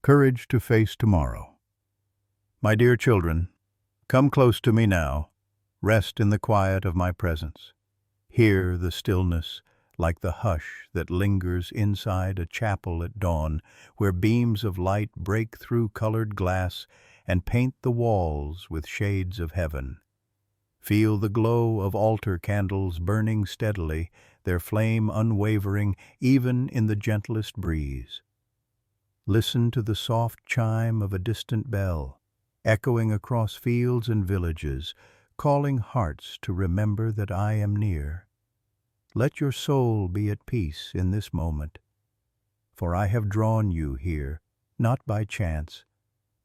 Courage to face tomorrow. My dear children, come close to me now. Rest in the quiet of my presence. Hear the stillness, like the hush that lingers inside a chapel at dawn, where beams of light break through colored glass and paint the walls with shades of heaven. Feel the glow of altar candles burning steadily, their flame unwavering even in the gentlest breeze. Listen to the soft chime of a distant bell, echoing across fields and villages, calling hearts to remember that I am near. Let your soul be at peace in this moment, for I have drawn you here, not by chance,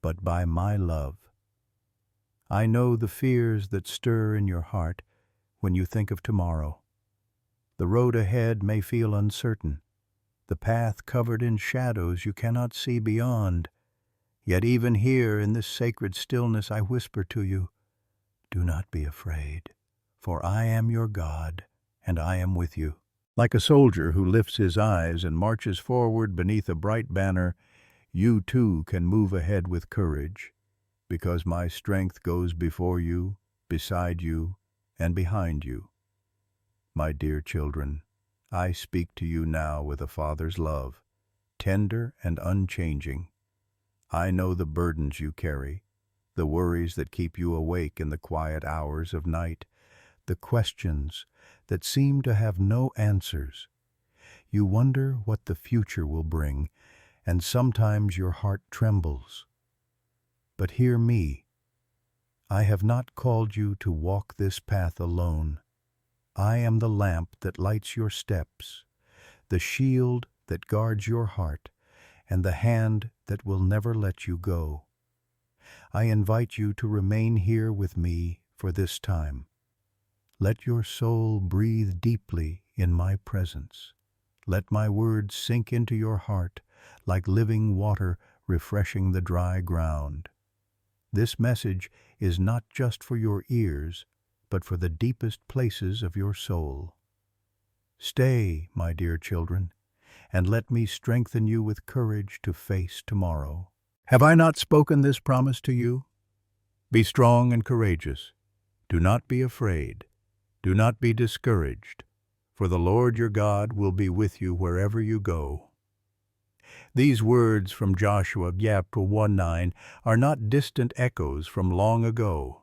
but by my love. I know the fears that stir in your heart when you think of tomorrow. The road ahead may feel uncertain, the path covered in shadows you cannot see beyond. Yet even here in this sacred stillness I whisper to you, do not be afraid, for I am your God, and I am with you. Like a soldier who lifts his eyes and marches forward beneath a bright banner, you too can move ahead with courage, because my strength goes before you, beside you, and behind you. My dear children, I speak to you now with a father's love, tender and unchanging. I know the burdens you carry, the worries that keep you awake in the quiet hours of night, the questions that seem to have no answers. You wonder what the future will bring, and sometimes your heart trembles. But hear me. I have not called you to walk this path alone. I am the lamp that lights your steps, the shield that guards your heart, and the hand that will never let you go. I invite you to remain here with me for this time. Let your soul breathe deeply in my presence. Let my words sink into your heart like living water refreshing the dry ground. This message is not just for your ears, but for the deepest places of your soul. Stay, my dear children, and let me strengthen you with courage to face tomorrow. Have I not spoken this promise to you? Be strong and courageous. Do not be afraid. Do not be discouraged, for the Lord your God will be with you wherever you go. These words from Joshua chapter 1:9 are not distant echoes from long ago.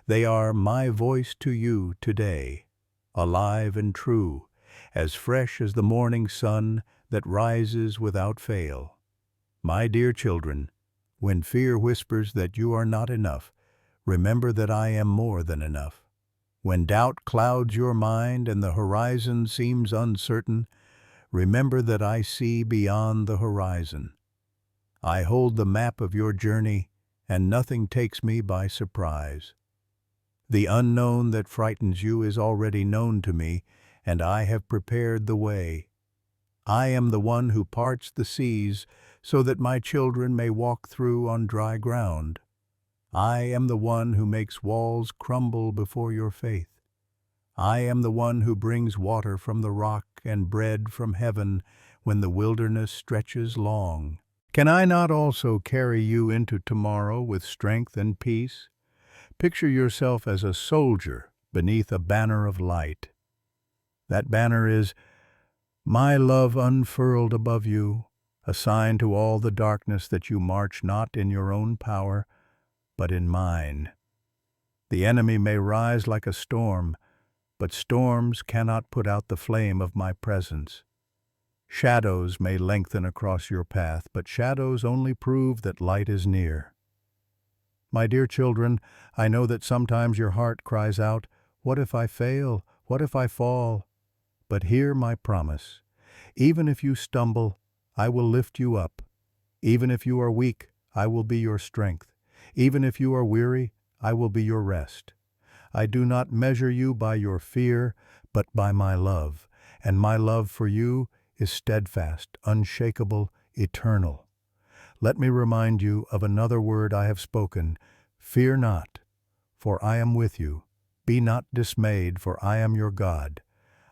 They are my voice to you today, alive and true, as fresh as the morning sun that rises without fail. My dear children, when fear whispers that you are not enough, remember that I am more than enough. When doubt clouds your mind and the horizon seems uncertain, remember that I see beyond the horizon. I hold the map of your journey, and nothing takes me by surprise. The unknown that frightens you is already known to me, and I have prepared the way. I am the one who parts the seas so that my children may walk through on dry ground. I am the one who makes walls crumble before your faith. I am the one who brings water from the rock and bread from heaven when the wilderness stretches long. Can I not also carry you into tomorrow with strength and peace? Picture yourself as a soldier beneath a banner of light. That banner is my love unfurled above you, a sign to all the darkness that you march not in your own power, but in mine. The enemy may rise like a storm, but storms cannot put out the flame of my presence. Shadows may lengthen across your path, but shadows only prove that light is near. My dear children, I know that sometimes your heart cries out, "What if I fail? What if I fall?" But hear my promise. Even if you stumble, I will lift you up. Even if you are weak, I will be your strength. Even if you are weary, I will be your rest. I do not measure you by your fear, but by my love, and my love for you is steadfast, unshakable, eternal. Let me remind you of another word I have spoken. Fear not, for I am with you. Be not dismayed, for I am your God.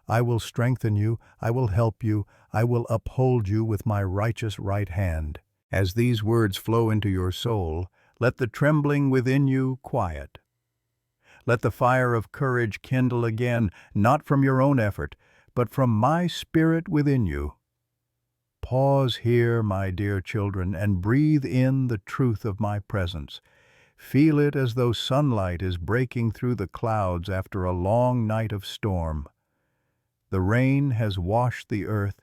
I will strengthen you, I will help you, I will uphold you with my righteous right hand. As these words flow into your soul, let the trembling within you quiet. Let the fire of courage kindle again, not from your own effort, but from my Spirit within you. Pause here, my dear children, and breathe in the truth of my presence. Feel it as though sunlight is breaking through the clouds after a long night of storm. The rain has washed the earth,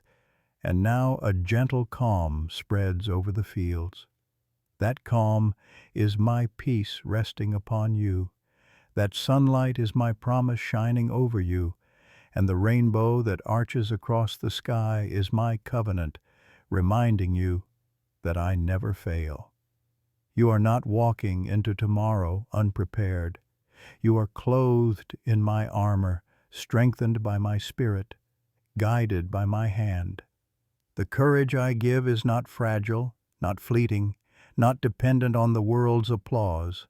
and now a gentle calm spreads over the fields. That calm is my peace resting upon you. That sunlight is my promise shining over you, and the rainbow that arches across the sky is my covenant, reminding you that I never fail. You are not walking into tomorrow unprepared. You are clothed in my armor, strengthened by my Spirit, guided by my hand. The courage I give is not fragile, not fleeting, not dependent on the world's applause.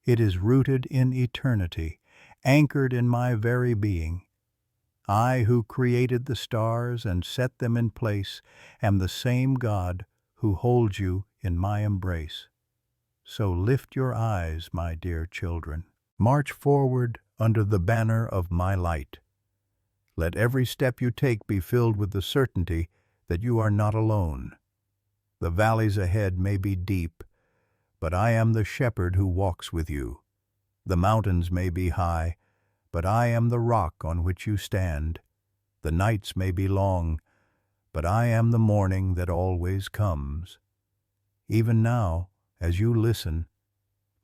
It is rooted in eternity, anchored in my very being. I, who created the stars and set them in place, am the same God who holds you in my embrace. So lift your eyes, my dear children. March forward under the banner of my light. Let every step you take be filled with the certainty that you are not alone. The valleys ahead may be deep, but I am the shepherd who walks with you. The mountains may be high, but I am the rock on which you stand. The nights may be long, but I am the morning that always comes. Even now, as you listen,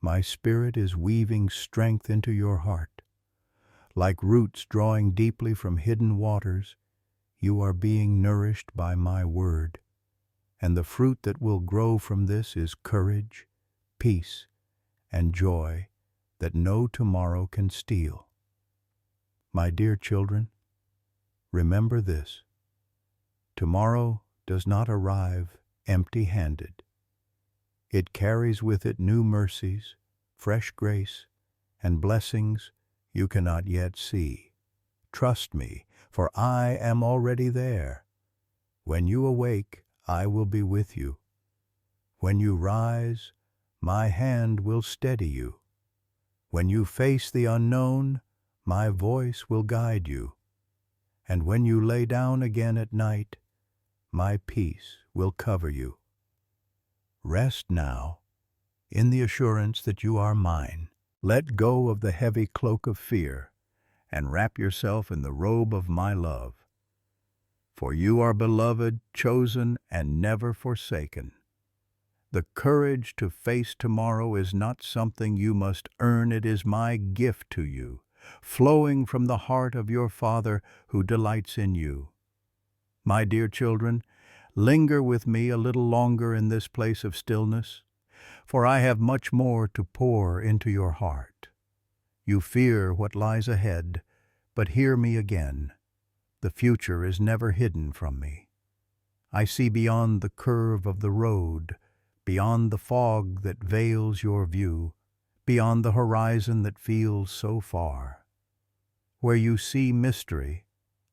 my Spirit is weaving strength into your heart. Like roots drawing deeply from hidden waters, you are being nourished by my word. And the fruit that will grow from this is courage, peace, and joy that no tomorrow can steal. My dear children, remember this: tomorrow does not arrive empty-handed. It carries with it new mercies, fresh grace, and blessings you cannot yet see. Trust me, for I am already there. When you awake, I will be with you. When you rise, my hand will steady you. When you face the unknown, my voice will guide you. And when you lay down again at night, my peace will cover you. Rest now in the assurance that you are mine. Let go of the heavy cloak of fear and wrap yourself in the robe of my love. For you are beloved, chosen, and never forsaken. The courage to face tomorrow is not something you must earn. It is my gift to you, flowing from the heart of your Father who delights in you. My dear children, linger with me a little longer in this place of stillness, for I have much more to pour into your heart. You fear what lies ahead, but hear me again. The future is never hidden from me. I see beyond the curve of the road, beyond the fog that veils your view, beyond the horizon that feels so far. Where you see mystery,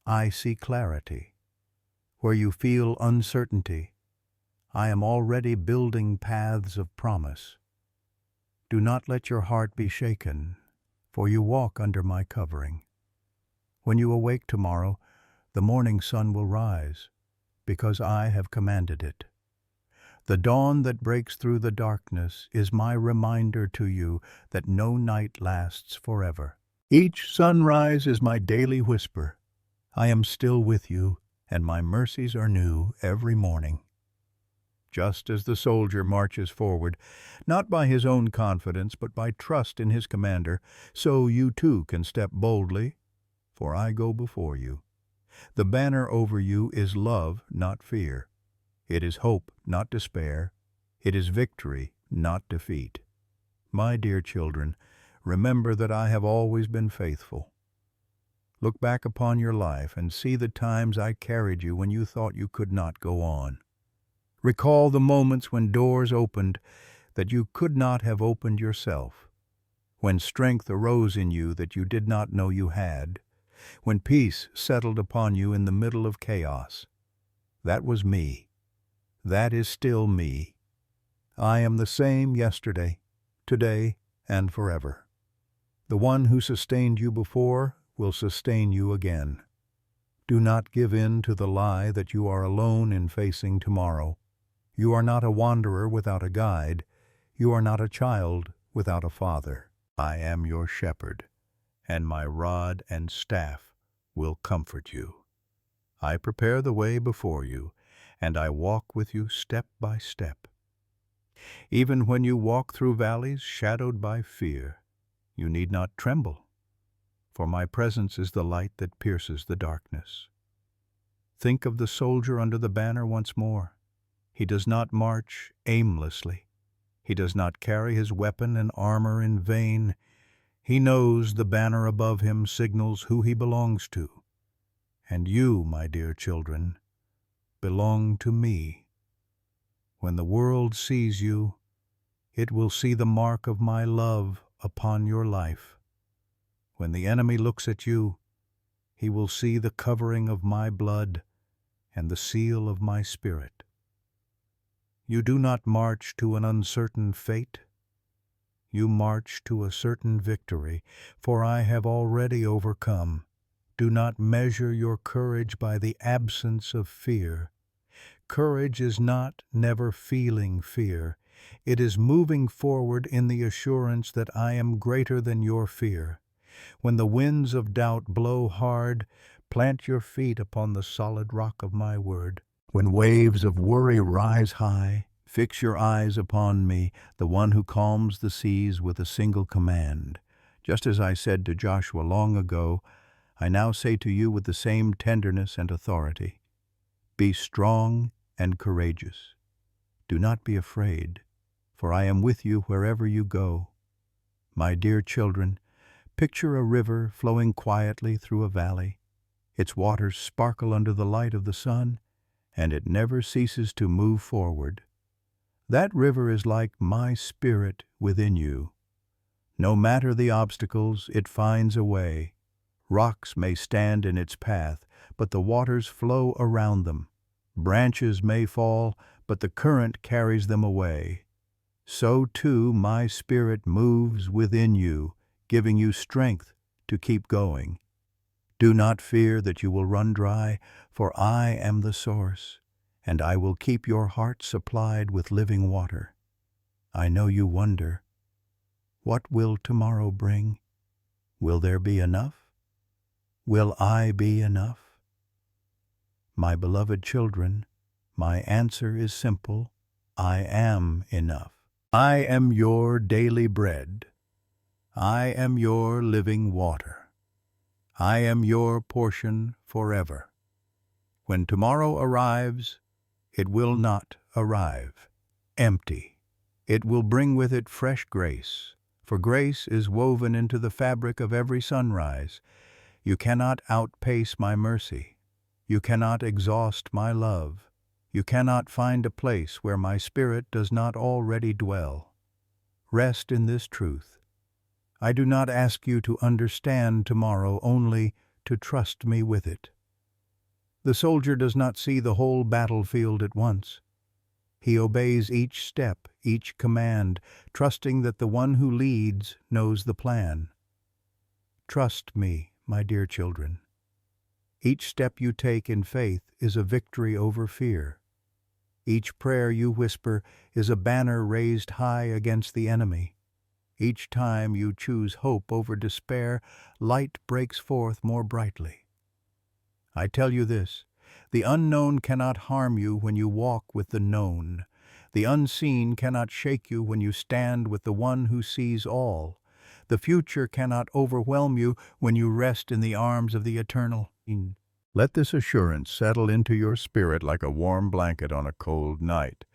I see clarity. Where you feel uncertainty, I am already building paths of promise. Do not let your heart be shaken, for you walk under my covering. When you awake tomorrow, the morning sun will rise, because I have commanded it. The dawn that breaks through the darkness is my reminder to you that no night lasts forever. Each sunrise is my daily whisper. I am still with you, and my mercies are new every morning. Just as the soldier marches forward, not by his own confidence, but by trust in his commander, so you too can step boldly, for I go before you. The banner over you is love, not fear. It is hope, not despair. It is victory, not defeat. My dear children, remember that I have always been faithful. Look back upon your life and see the times I carried you when you thought you could not go on. Recall the moments when doors opened that you could not have opened yourself, when strength arose in you that you did not know you had, when peace settled upon you in the middle of chaos. That was me. That is still me. I am the same yesterday, today, and forever. The one who sustained you before will sustain you again. Do not give in to the lie that you are alone in facing tomorrow. You are not a wanderer without a guide. You are not a child without a father. I am your shepherd, and my rod and staff will comfort you. I prepare the way before you, and I walk with you step by step. Even when you walk through valleys shadowed by fear, you need not tremble, for my presence is the light that pierces the darkness. Think of the soldier under the banner once more. He does not march aimlessly. He does not carry his weapon and armor in vain. He knows the banner above him signals who he belongs to. And you, my dear children, belong to me. When the world sees you, it will see the mark of my love upon your life. When the enemy looks at you, he will see the covering of my blood and the seal of my spirit. You do not march to an uncertain fate. You march to a certain victory, for I have already overcome. Do not measure your courage by the absence of fear. Courage is not never feeling fear. It is moving forward in the assurance that I am greater than your fear. When the winds of doubt blow hard, plant your feet upon the solid rock of my word. When waves of worry rise high, fix your eyes upon me, the one who calms the seas with a single command. Just as I said to Joshua long ago, I now say to you with the same tenderness and authority, be strong and courageous. Do not be afraid, for I am with you wherever you go. My dear children, picture a river flowing quietly through a valley. Its waters sparkle under the light of the sun, and it never ceases to move forward. That river is like my spirit within you. No matter the obstacles, it finds a way. Rocks may stand in its path, but the waters flow around them. Branches may fall, but the current carries them away. So too my spirit moves within you, giving you strength to keep going. Do not fear that you will run dry, for I am the source, and I will keep your heart supplied with living water. I know you wonder, what will tomorrow bring? Will there be enough? Will I be enough? My beloved children, my answer is simple. I am enough. I am your daily bread. I am your living water. I am your portion forever. When tomorrow arrives, it will not arrive empty. It will bring with it fresh grace, for grace is woven into the fabric of every sunrise. You cannot outpace my mercy. You cannot exhaust my love. You cannot find a place where my spirit does not already dwell. Rest in this truth. I do not ask you to understand tomorrow, only to trust me with it. The soldier does not see the whole battlefield at once. He obeys each step, each command, trusting that the one who leads knows the plan. Trust me, my dear children. Each step you take in faith is a victory over fear. Each prayer you whisper is a banner raised high against the enemy. Each time you choose hope over despair, light breaks forth more brightly. I tell you this, the unknown cannot harm you when you walk with the known. The unseen cannot shake you when you stand with the one who sees all. The future cannot overwhelm you when you rest in the arms of the eternal. Let this assurance settle into your spirit like a warm blanket on a cold night.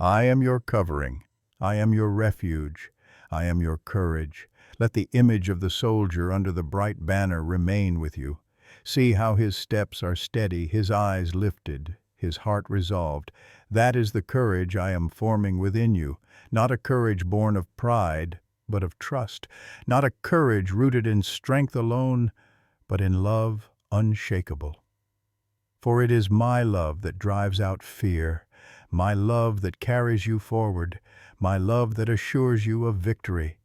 I am your covering. I am your refuge. I am your courage. Let the image of the soldier under the bright banner remain with you. See how his steps are steady, his eyes lifted, his heart resolved. That is the courage I am forming within you, not a courage born of pride, but of trust, not a courage rooted in strength alone, but in love unshakable. For it is my love that drives out fear, my love that carries you forward, my love that assures you of victory.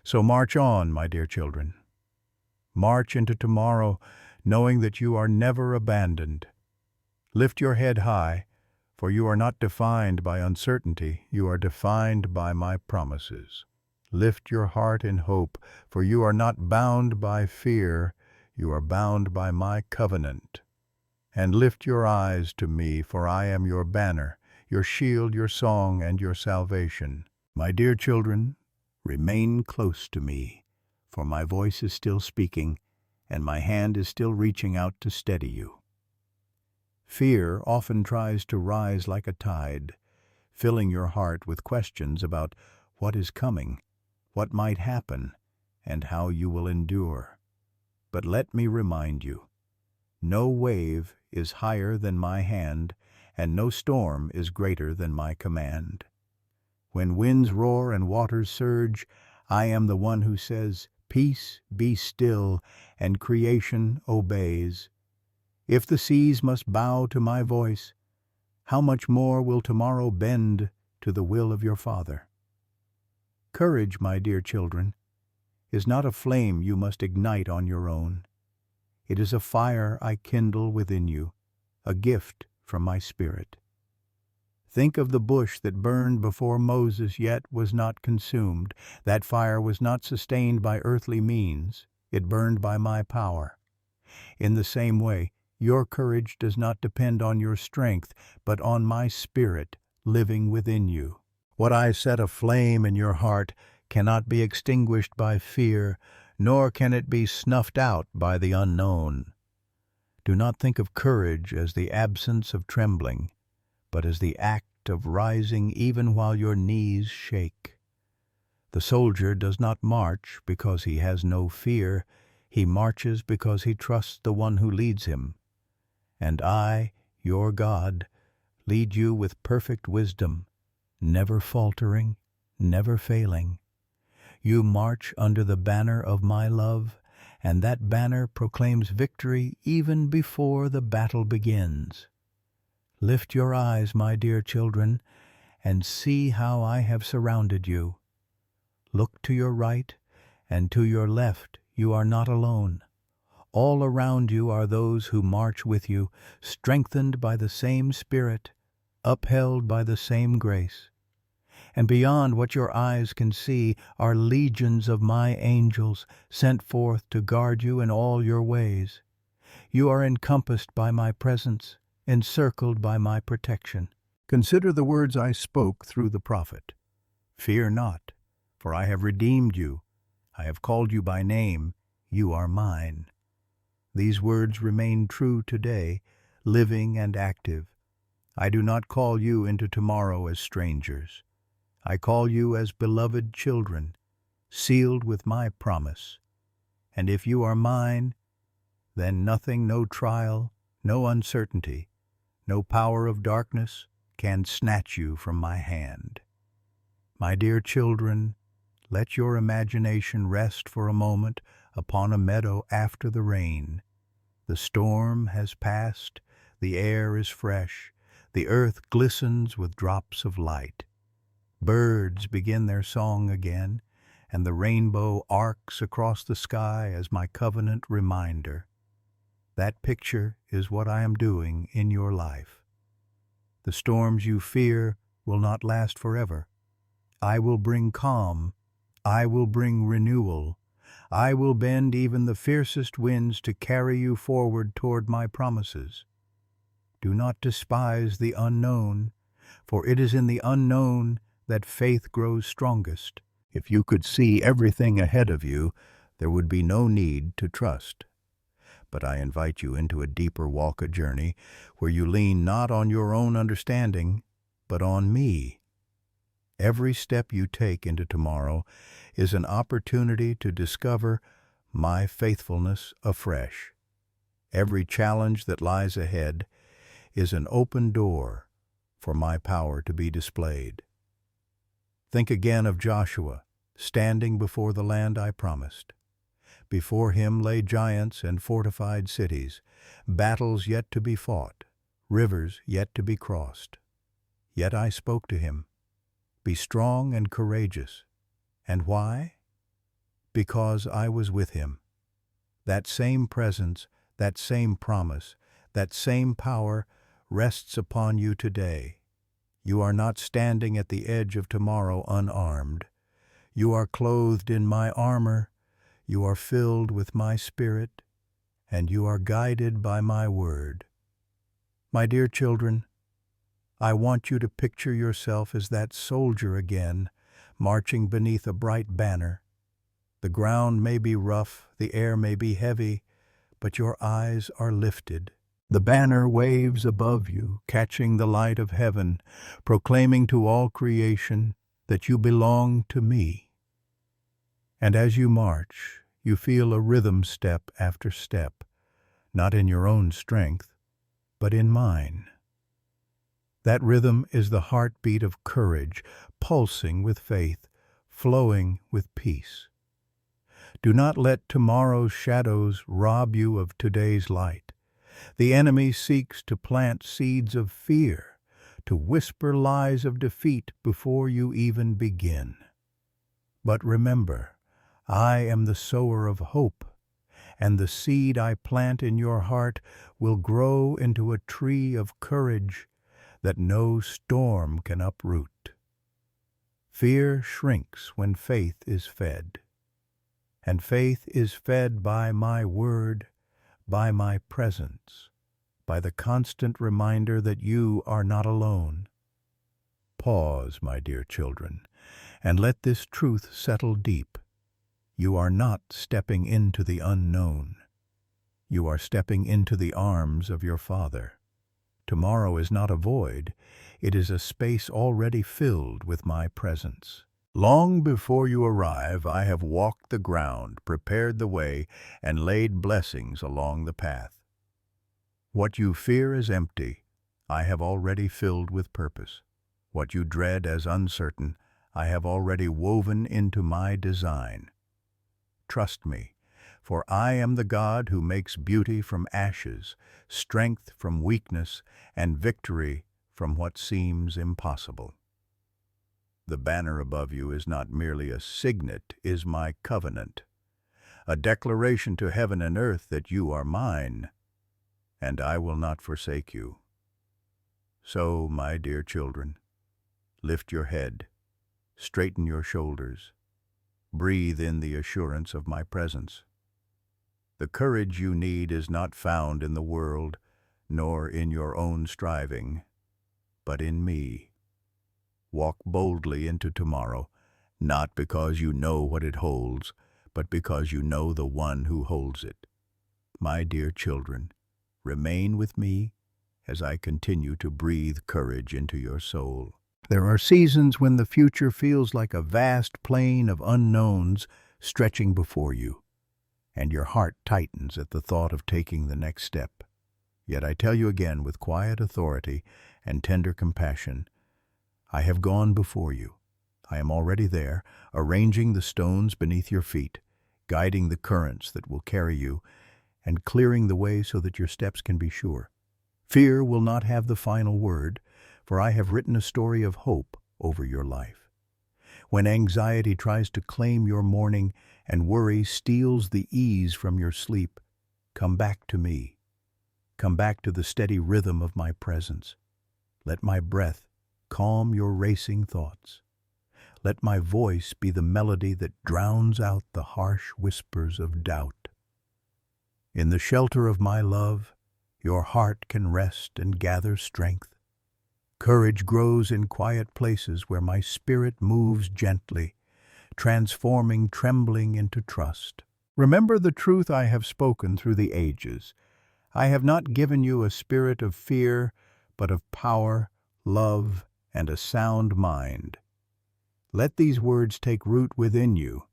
So march on, my dear children. March into tomorrow, knowing that you are never abandoned. Lift your head high, for you are not defined by uncertainty, you are defined by my promises. Lift your heart in hope, for you are not bound by fear, you are bound by my covenant. And lift your eyes to me, for I am your banner, your shield, your song, and your salvation. My dear children, remain close to me, for my voice is still speaking, and my hand is still reaching out to steady you. Fear often tries to rise like a tide, filling your heart with questions about what is coming, what might happen, and how you will endure. But let me remind you, no wave is higher than my hand, and no storm is greater than my command. When winds roar and waters surge, I am the one who says, "Peace, be still," and creation obeys. If the seas must bow to my voice, how much more will tomorrow bend to the will of your Father? Courage, my dear children, is not a flame you must ignite on your own. It is a fire I kindle within you, a gift from my Spirit. Think of the bush that burned before Moses yet was not consumed. That fire was not sustained by earthly means. It burned by my power. In the same way, your courage does not depend on your strength, but on my Spirit living within you. What I set aflame in your heart cannot be extinguished by fear, nor can it be snuffed out by the unknown. Do not think of courage as the absence of trembling, but as the act of rising even while your knees shake. The soldier does not march because he has no fear, he marches because he trusts the one who leads him. And I, your God, lead you with perfect wisdom, never faltering, never failing. You march under the banner of my love, and that banner proclaims victory even before the battle begins. Lift your eyes, my dear children, and see how I have surrounded you. Look to your right and to your left. You are not alone. All around you are those who march with you, strengthened by the same Spirit, upheld by the same grace. And beyond what your eyes can see are legions of my angels sent forth to guard you in all your ways. You are encompassed by my presence, encircled by my protection. Consider the words I spoke through the prophet. Fear not, for I have redeemed you. I have called you by name. You are mine. These words remain true today, living and active. I do not call you into tomorrow as strangers. I call you as beloved children, sealed with my promise. And if you are mine, then nothing, no trial, no uncertainty, no power of darkness can snatch you from my hand. My dear children, let your imagination rest for a moment upon a meadow after the rain. The storm has passed, the air is fresh, the earth glistens with drops of light. Birds begin their song again, and the rainbow arcs across the sky as my covenant reminder. That picture is what I am doing in your life. The storms you fear will not last forever. I will bring calm. I will bring renewal. I will bend even the fiercest winds to carry you forward toward my promises. Do not despise the unknown, for it is in the unknown that faith grows strongest. If you could see everything ahead of you, there would be no need to trust. But I invite you into a deeper walk, a journey where you lean not on your own understanding, but on me. Every step you take into tomorrow is an opportunity to discover my faithfulness afresh. Every challenge that lies ahead is an open door for my power to be displayed. Think again of Joshua, standing before the land I promised. Before him lay giants and fortified cities, battles yet to be fought, rivers yet to be crossed. Yet I spoke to him, "Be strong and courageous." And why? Because I was with him. That same presence, that same promise, that same power rests upon you today. You are not standing at the edge of tomorrow unarmed. You are clothed in my armor, you are filled with my Spirit, and you are guided by my word. My dear children, I want you to picture yourself as that soldier again, marching beneath a bright banner. The ground may be rough, the air may be heavy, but your eyes are lifted. The banner waves above you, catching the light of heaven, proclaiming to all creation that you belong to me. And as you march, you feel a rhythm step after step, not in your own strength, but in mine. That rhythm is the heartbeat of courage, pulsing with faith, flowing with peace. Do not let tomorrow's shadows rob you of today's light. The enemy seeks to plant seeds of fear, to whisper lies of defeat before you even begin. But remember, I am the sower of hope, and the seed I plant in your heart will grow into a tree of courage that no storm can uproot. Fear shrinks when faith is fed, and faith is fed by my word, by my presence, by the constant reminder that you are not alone. Pause, my dear children, and let this truth settle deep. You are not stepping into the unknown. You are stepping into the arms of your Father. Tomorrow is not a void, it is a space already filled with my presence. Long before you arrive, I have walked the ground, prepared the way, and laid blessings along the path. What you fear as empty, I have already filled with purpose. What you dread as uncertain, I have already woven into my design. Trust me, for I am the God who makes beauty from ashes, strength from weakness, and victory from what seems impossible. The banner above you is not merely a signet, it is my covenant, a declaration to heaven and earth that you are mine, and I will not forsake you. So, my dear children, lift your head, straighten your shoulders, breathe in the assurance of my presence. The courage you need is not found in the world, nor in your own striving, but in me. Walk boldly into tomorrow, not because you know what it holds, but because you know the one who holds it. My dear children, remain with me as I continue to breathe courage into your soul. There are seasons when the future feels like a vast plain of unknowns stretching before you, and your heart tightens at the thought of taking the next step. Yet I tell you again with quiet authority and tender compassion, I have gone before you. I am already there, arranging the stones beneath your feet, guiding the currents that will carry you, and clearing the way so that your steps can be sure. Fear will not have the final word, for I have written a story of hope over your life. When anxiety tries to claim your morning and worry steals the ease from your sleep, come back to me. Come back to the steady rhythm of my presence. Let my breath calm your racing thoughts. Let my voice be the melody that drowns out the harsh whispers of doubt. In the shelter of my love, your heart can rest and gather strength. Courage grows in quiet places where my spirit moves gently, transforming trembling into trust. Remember the truth I have spoken through the ages. I have not given you a spirit of fear, but of power, love, and a sound mind. Let these words take root within you.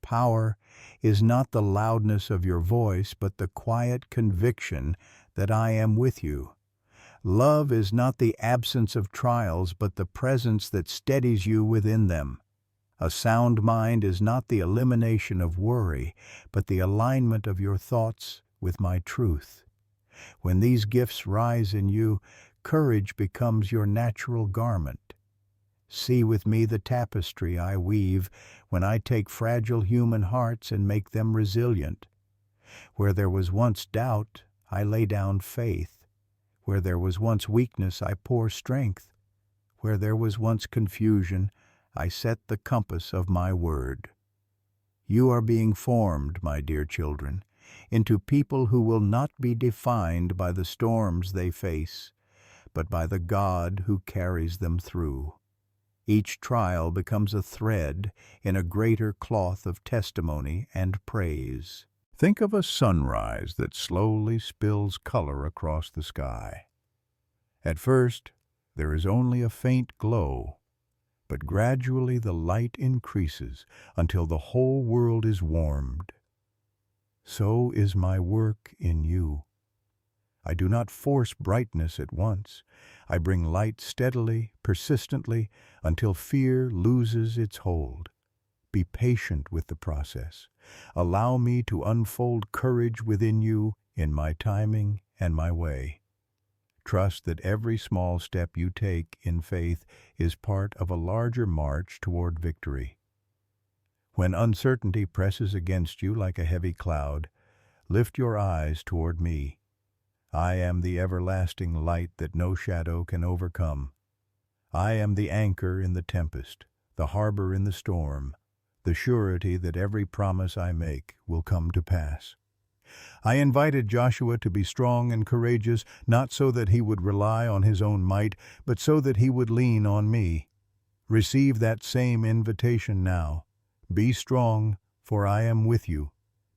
Power is not the loudness of your voice, but the quiet conviction that I am with you. Love is not the absence of trials, but the presence that steadies you within them. A sound mind is not the elimination of worry, but the alignment of your thoughts with my truth. When these gifts rise in you, courage becomes your natural garment. See with me the tapestry I weave when I take fragile human hearts and make them resilient. Where there was once doubt, I lay down faith. Where there was once weakness, I pour strength. Where there was once confusion, I set the compass of my word. You are being formed, my dear children, into people who will not be defined by the storms they face, but by the God who carries them through. Each trial becomes a thread in a greater cloth of testimony and praise. Think of a sunrise that slowly spills color across the sky. At first, there is only a faint glow, but gradually the light increases until the whole world is warmed. So is my work in you. I do not force brightness at once. I bring light steadily, persistently, until fear loses its hold. Be patient with the process. Allow me to unfold courage within you in my timing and my way. Trust that every small step you take in faith is part of a larger march toward victory. When uncertainty presses against you like a heavy cloud, lift your eyes toward me. I am the everlasting light that no shadow can overcome. I am the anchor in the tempest, the harbor in the storm, the surety that every promise I make will come to pass. I invited Joshua to be strong and courageous, not so that he would rely on his own might, but so that he would lean on me. Receive that same invitation now. Be strong, for I am with you.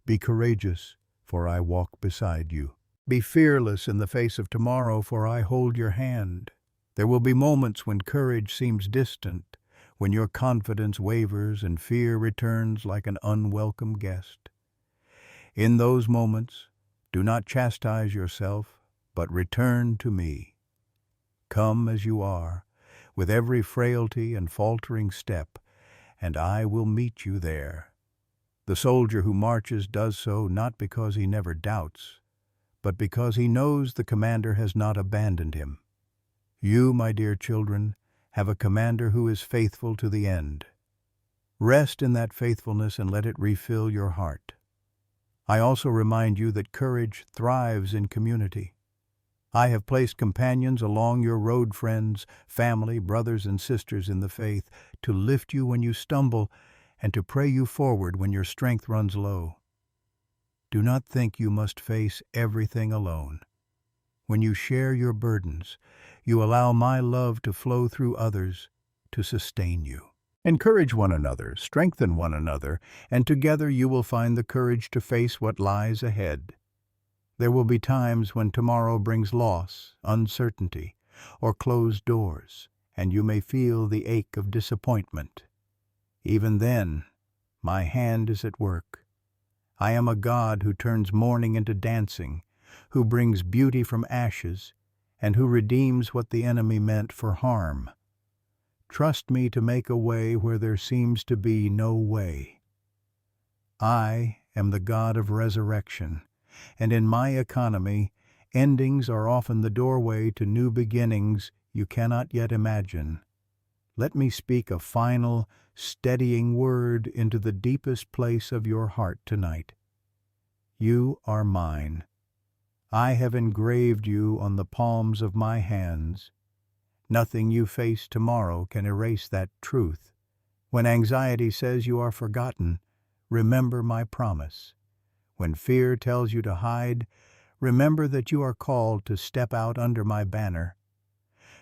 Be courageous, for I walk beside you. Be fearless in the face of tomorrow, for I hold your hand. There will be moments when courage seems distant, when your confidence wavers and fear returns like an unwelcome guest. In those moments, do not chastise yourself, but return to me. Come as you are, with every frailty and faltering step, and I will meet you there. The soldier who marches does so not because he never doubts, but because he knows the commander has not abandoned him. You, my dear children, have a commander who is faithful to the end. Rest in that faithfulness and let it refill your heart. I also remind you that courage thrives in community. I have placed companions along your road, friends, family, brothers and sisters in the faith, to lift you when you stumble and to pray you forward when your strength runs low. Do not think you must face everything alone. When you share your burdens, you allow my love to flow through others to sustain you. Encourage one another, strengthen one another, and together you will find the courage to face what lies ahead. There will be times when tomorrow brings loss, uncertainty, or closed doors, and you may feel the ache of disappointment. Even then, my hand is at work. I am a God who turns mourning into dancing, who brings beauty from ashes, and who redeems what the enemy meant for harm. Trust me to make a way where there seems to be no way. I am the God of resurrection, and in my economy, endings are often the doorway to new beginnings you cannot yet imagine. Let me speak a final, steadying word into the deepest place of your heart tonight. You are mine. I have engraved you on the palms of my hands. Nothing you face tomorrow can erase that truth. When anxiety says you are forgotten, remember my promise. When fear tells you to hide, remember that you are called to step out under my banner.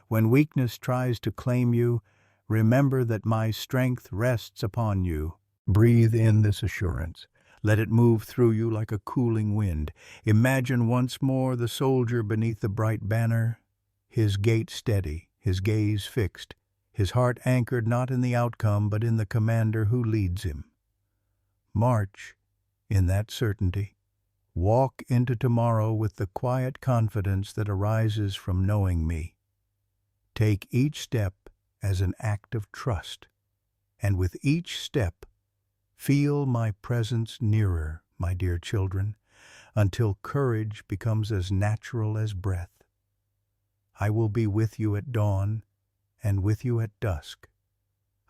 When weakness tries to claim you, remember that my strength rests upon you. Breathe in this assurance. Let it move through you like a cooling wind. Imagine once more the soldier beneath the bright banner, his gait steady, his gaze fixed, his heart anchored not in the outcome but in the commander who leads him. March in that certainty. Walk into tomorrow with the quiet confidence that arises from knowing me. Take each step as an act of trust, and with each step, feel my presence nearer, my dear children, until courage becomes as natural as breath. I will be with you at dawn and with you at dusk.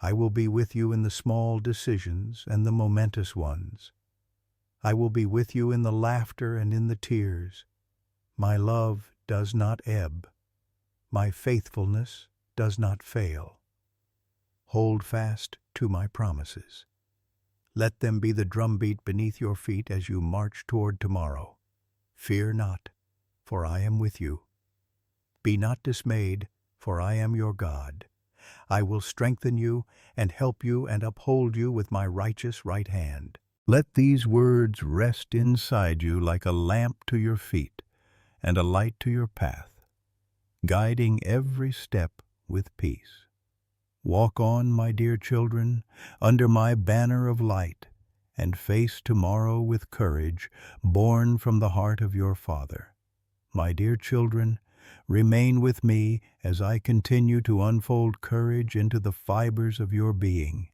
I will be with you in the small decisions and the momentous ones. I will be with you in the laughter and in the tears. My love does not ebb. My faithfulness does not fail. Hold fast to my promises. Let them be the drumbeat beneath your feet as you march toward tomorrow. Fear not, for I am with you. Be not dismayed, for I am your God. I will strengthen you and help you and uphold you with my righteous right hand. Let these words rest inside you like a lamp to your feet and a light to your path, guiding every step with peace. Walk on, my dear children, under my banner of light, and face tomorrow with courage born from the heart of your Father. My dear children, remain with me as I continue to unfold courage into the fibers of your being.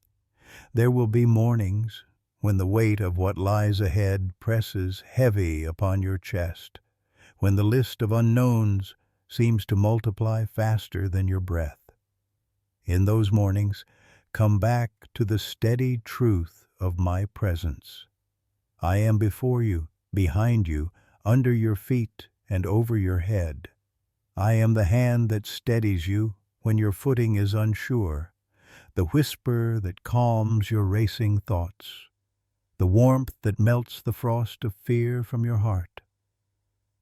There will be mornings when the weight of what lies ahead presses heavy upon your chest, when the list of unknowns seems to multiply faster than your breath. In those mornings, come back to the steady truth of my presence. I am before you, behind you, under your feet, and over your head. I am the hand that steadies you when your footing is unsure, the whisper that calms your racing thoughts, the warmth that melts the frost of fear from your heart.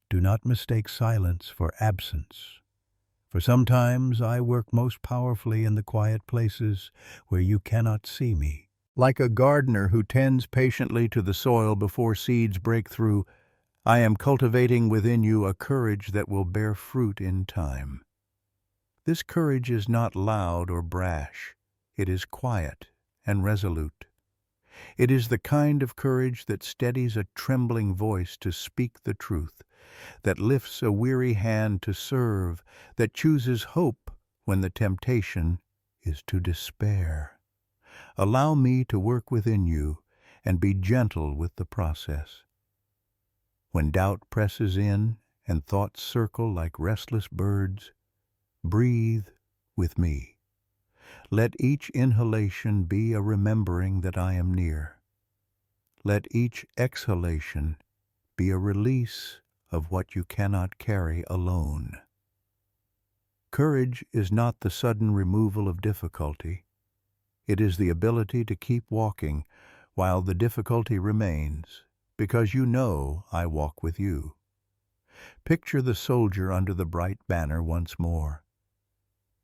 Do not mistake silence for absence, for sometimes I work most powerfully in the quiet places where you cannot see me. Like a gardener who tends patiently to the soil before seeds break through, I am cultivating within you a courage that will bear fruit in time. This courage is not loud or brash. It is quiet and resolute. It is the kind of courage that steadies a trembling voice to speak the truth, that lifts a weary hand to serve, that chooses hope when the temptation is to despair. Allow me to work within you and be gentle with the process. When doubt presses in and thoughts circle like restless birds, breathe with me. Let each inhalation be a remembering that I am near. Let each exhalation be a release of what you cannot carry alone. Courage is not the sudden removal of difficulty. It is the ability to keep walking while the difficulty remains, because you know I walk with you. Picture the soldier under the bright banner once more.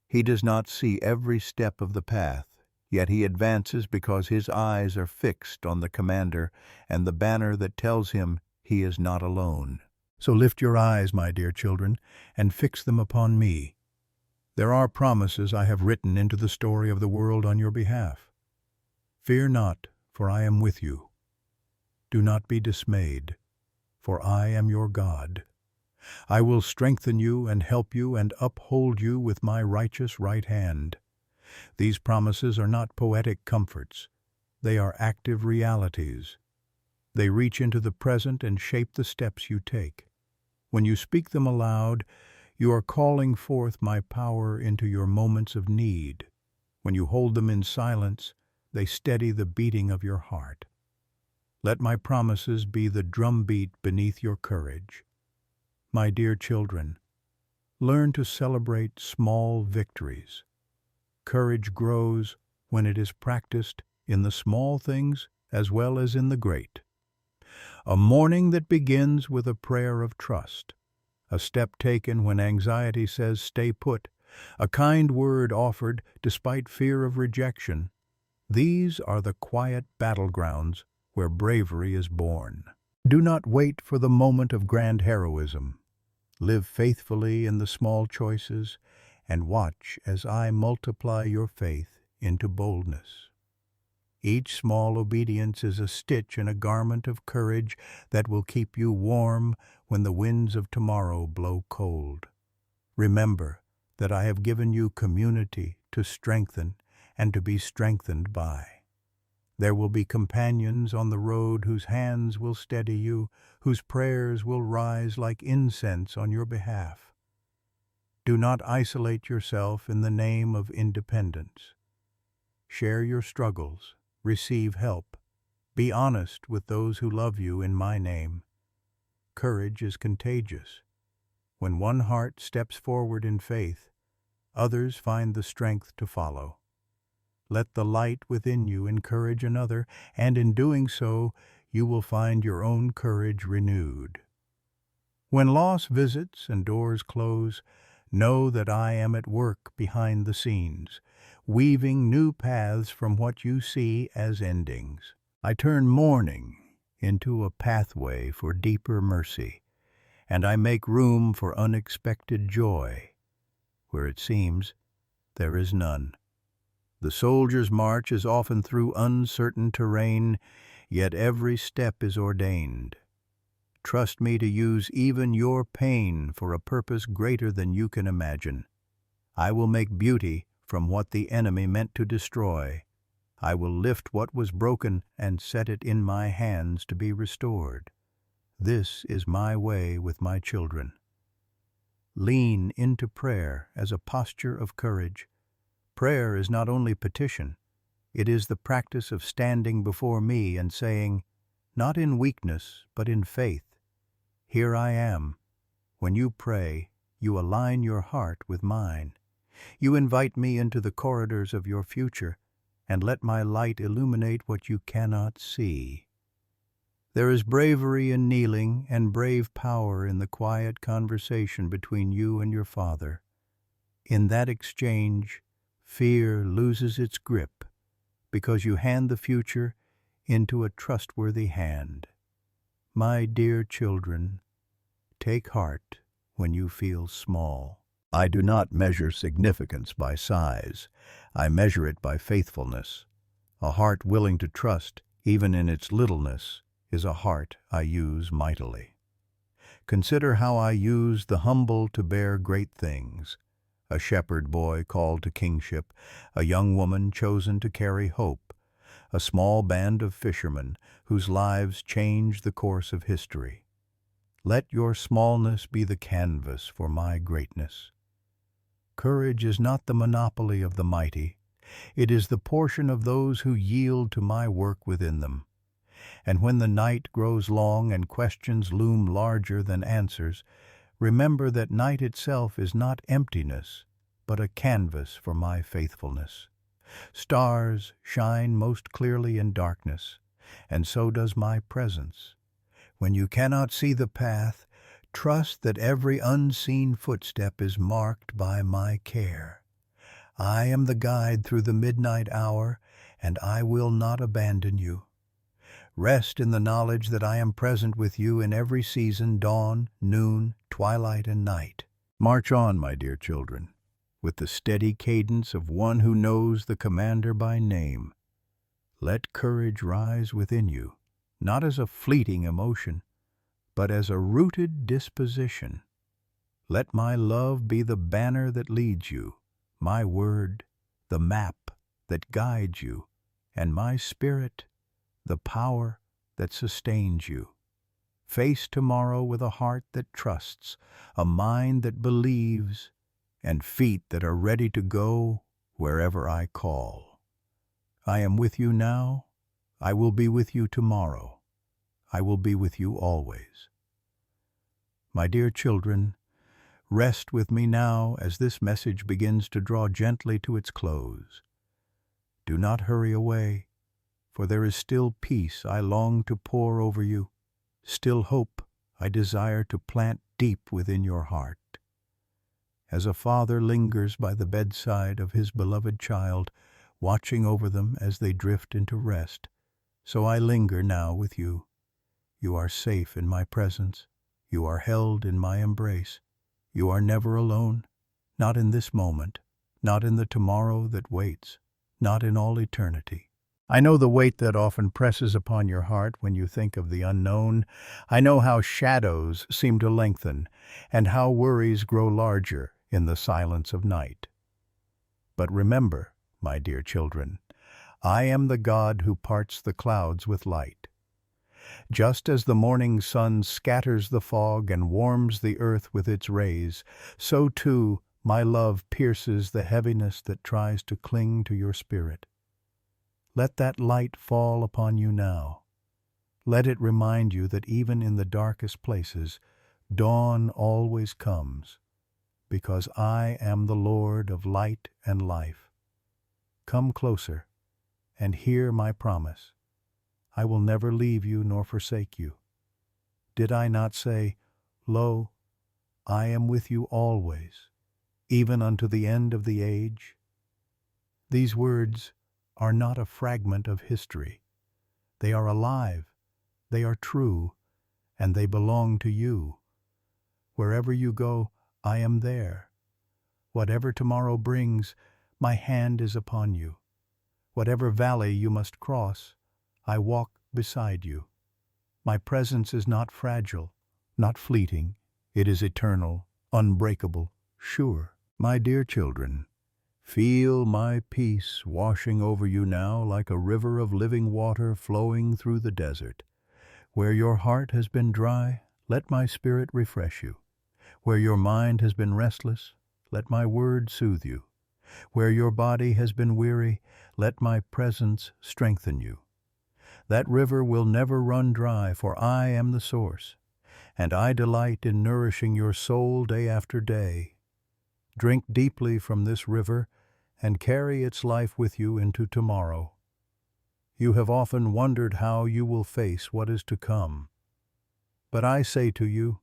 He does not see every step of the path, yet he advances because his eyes are fixed on the commander and the banner that tells him he is not alone. So lift your eyes, my dear children, and fix them upon me. There are promises I have written into the story of the world on your behalf. Fear not, for I am with you. Do not be dismayed, for I am your God. I will strengthen you and help you and uphold you with my righteous right hand. These promises are not poetic comforts. They are active realities. They reach into the present and shape the steps you take. When you speak them aloud, you are calling forth my power into your moments of need. When you hold them in silence, they steady the beating of your heart. Let my promises be the drumbeat beneath your courage. My dear children, learn to celebrate small victories. Courage grows when it is practiced in the small things as well as in the great. A morning that begins with a prayer of trust, a step taken when anxiety says stay put, a kind word offered despite fear of rejection. These are the quiet battlegrounds where bravery is born. Do not wait for the moment of grand heroism. Live faithfully in the small choices and watch as I multiply your faith into boldness. Each small obedience is a stitch in a garment of courage that will keep you warm when the winds of tomorrow blow cold. Remember that I have given you community to strengthen and to be strengthened by. There will be companions on the road whose hands will steady you, whose prayers will rise like incense on your behalf. Do not isolate yourself in the name of independence. Share your struggles, receive help, be honest with those who love you in my name. Courage is contagious. When one heart steps forward in faith, others find the strength to follow. Let the light within you encourage another, and in doing so, you will find your own courage renewed. When loss visits and doors close, know that I am at work behind the scenes, weaving new paths from what you see as endings. I turn mourning into a pathway for deeper mercy, and I make room for unexpected joy, where it seems there is none. The soldier's march is often through uncertain terrain, yet every step is ordained. Trust me to use even your pain for a purpose greater than you can imagine. I will make beauty from what the enemy meant to destroy. I will lift what was broken and set it in my hands to be restored. This is my way with my children. Lean into prayer as a posture of courage. Prayer is not only petition, it is the practice of standing before me and saying, not in weakness, but in faith, "Here I am." When you pray, you align your heart with mine. You invite me into the corridors of your future, and let my light illuminate what you cannot see. There is bravery in kneeling and brave power in the quiet conversation between you and your Father. In that exchange, fear loses its grip because you hand the future into a trustworthy hand. My dear children, take heart when you feel small. I do not measure significance by size. I measure it by faithfulness. A heart willing to trust, even in its littleness, is a heart I use mightily. Consider how I use the humble to bear great things. A shepherd boy called to kingship, a young woman chosen to carry hope, a small band of fishermen whose lives change the course of history. Let your smallness be the canvas for my greatness. Courage is not the monopoly of the mighty. It is the portion of those who yield to my work within them. And when the night grows long and questions loom larger than answers, remember that night itself is not emptiness, but a canvas for my faithfulness. Stars shine most clearly in darkness, and so does my presence. When you cannot see the path, trust that every unseen footstep is marked by my care. I am the guide through the midnight hour, and I will not abandon you. Rest in the knowledge that I am present with you in every season, dawn, noon, twilight, and night. March on, my dear children, with the steady cadence of one who knows the commander by name. Let courage rise within you, not as a fleeting emotion, but as a rooted disposition. Let my love be the banner that leads you, my word, the map that guides you, and my spirit, the power that sustains you. Face tomorrow with a heart that trusts, a mind that believes, and feet that are ready to go wherever I call. I am with you now. I will be with you tomorrow. I will be with you always. My dear children, rest with me now as this message begins to draw gently to its close. Do not hurry away, for there is still peace I long to pour over you, still hope I desire to plant deep within your heart. As a father lingers by the bedside of his beloved child, watching over them as they drift into rest, so I linger now with you. You are safe in my presence. You are held in my embrace. You are never alone, not in this moment, not in the tomorrow that waits, not in all eternity. I know the weight that often presses upon your heart when you think of the unknown. I know how shadows seem to lengthen and how worries grow larger in the silence of night. But remember, my dear children, I am the God who parts the clouds with light. Just as the morning sun scatters the fog and warms the earth with its rays, so too My love pierces the heaviness that tries to cling to your spirit. Let that light fall upon you now. Let it remind you that even in the darkest places, dawn always comes, because I am the Lord of light and life. Come closer and hear my promise. I will never leave you nor forsake you. Did I not say, Lo, I am with you always, even unto the end of the age? These words are not a fragment of history. They are alive, they are true, and they belong to you. Wherever you go, I am there. Whatever tomorrow brings, my hand is upon you. Whatever valley you must cross, I walk beside you. My presence is not fragile, not fleeting. It is eternal, unbreakable, sure. My dear children, feel my peace washing over you now like a river of living water flowing through the desert. Where your heart has been dry, let my spirit refresh you. Where your mind has been restless, let my word soothe you. Where your body has been weary, let my presence strengthen you. That river will never run dry, for I am the source, and I delight in nourishing your soul day after day. Drink deeply from this river and carry its life with you into tomorrow. You have often wondered how you will face what is to come. But I say to you,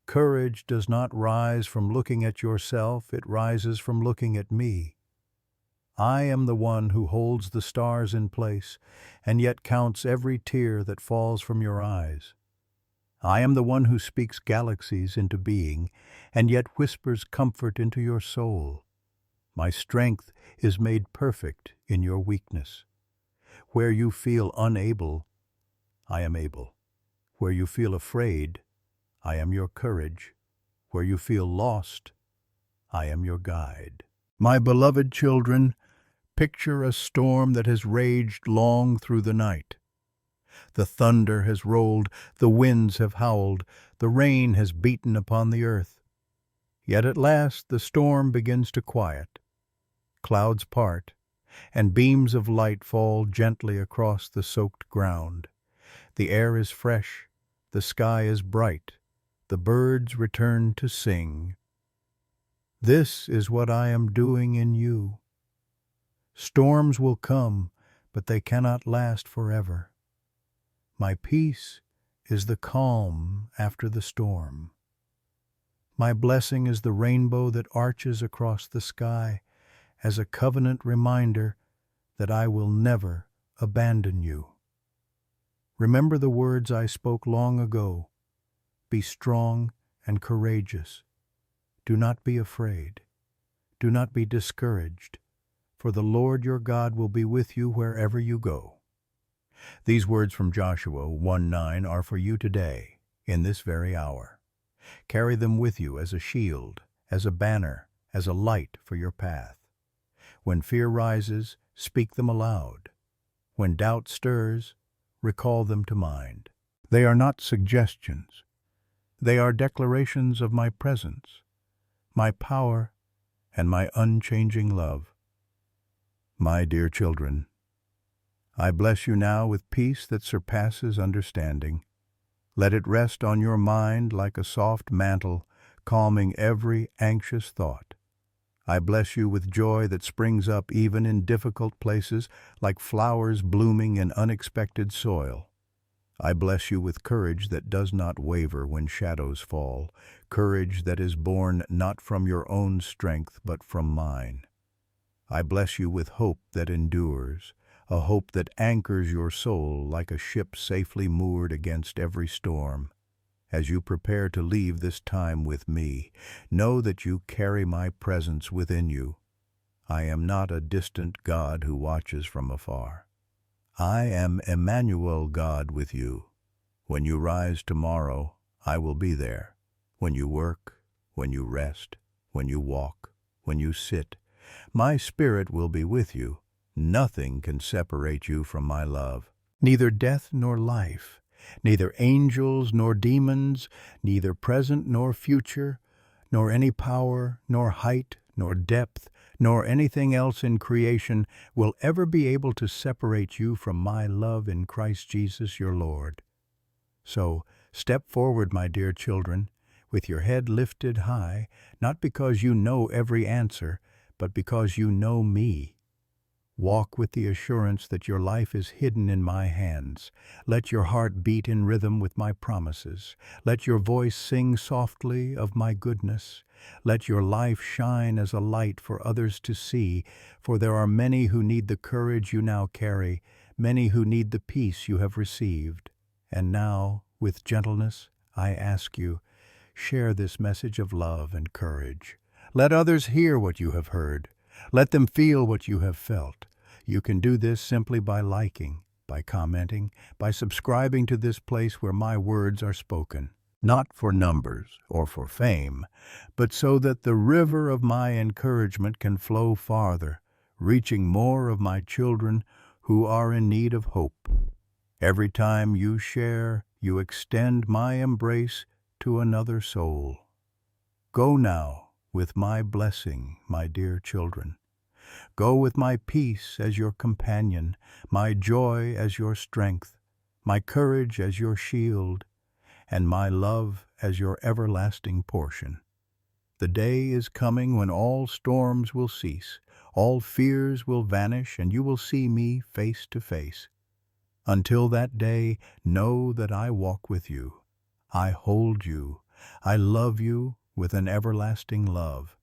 courage does not rise from looking at yourself, it rises from looking at me. I am the one who holds the stars in place and yet counts every tear that falls from your eyes. I am the one who speaks galaxies into being and yet whispers comfort into your soul. My strength is made perfect in your weakness. Where you feel unable, I am able. Where you feel afraid, I am your courage. Where you feel lost, I am your guide. My beloved children, picture a storm that has raged long through the night. The thunder has rolled, the winds have howled, the rain has beaten upon the earth. Yet at last the storm begins to quiet. Clouds part, and beams of light fall gently across the soaked ground. The air is fresh, the sky is bright, the birds return to sing. This is what I am doing in you. Storms will come, but they cannot last forever. My peace is the calm after the storm. My blessing is the rainbow that arches across the sky as a covenant reminder that I will never abandon you. Remember the words I spoke long ago. Be strong and courageous. Do not be afraid. Do not be discouraged, for the Lord your God will be with you wherever you go. These words from Joshua 1:9 are for you today, in this very hour. Carry them with you as a shield, as a banner, as a light for your path. When fear rises, speak them aloud. When doubt stirs, recall them to mind. They are not suggestions. They are declarations of my presence, my power, and my unchanging love. My dear children, I bless you now with peace that surpasses understanding. Let it rest on your mind like a soft mantle, calming every anxious thought. I bless you with joy that springs up even in difficult places, like flowers blooming in unexpected soil. I bless you with courage that does not waver when shadows fall, courage that is born not from your own strength but from mine. I bless you with hope that endures, a hope that anchors your soul like a ship safely moored against every storm. As you prepare to leave this time with me, know that you carry my presence within you. I am not a distant God who watches from afar. I am Emmanuel, God with you. When you rise tomorrow, I will be there. When you work, when you rest, when you walk, when you sit, my spirit will be with you. Nothing can separate you from my love. Neither death nor life, neither angels nor demons, neither present nor future, nor any power, nor height, nor depth, nor anything else in creation will ever be able to separate you from my love in Christ Jesus your Lord. So, step forward, my dear children, with your head lifted high, not because you know every answer, but because you know me. Walk with the assurance that your life is hidden in my hands. Let your heart beat in rhythm with my promises. Let your voice sing softly of my goodness. Let your life shine as a light for others to see, for there are many who need the courage you now carry, many who need the peace you have received. And now, with gentleness, I ask you, share this message of love and courage. Let others hear what you have heard. Let them feel what you have felt. You can do this simply by liking, by commenting, by subscribing to this place where my words are spoken, not for numbers or for fame, but so that the river of my encouragement can flow farther, reaching more of my children who are in need of hope. Every time you share, you extend my embrace to another soul. Go now with my blessing, my dear children. Go with my peace as your companion, my joy as your strength, my courage as your shield, and my love as your everlasting portion. The day is coming when all storms will cease, all fears will vanish, and you will see me face to face. Until that day, know that I walk with you. I hold you. I love you with an everlasting love.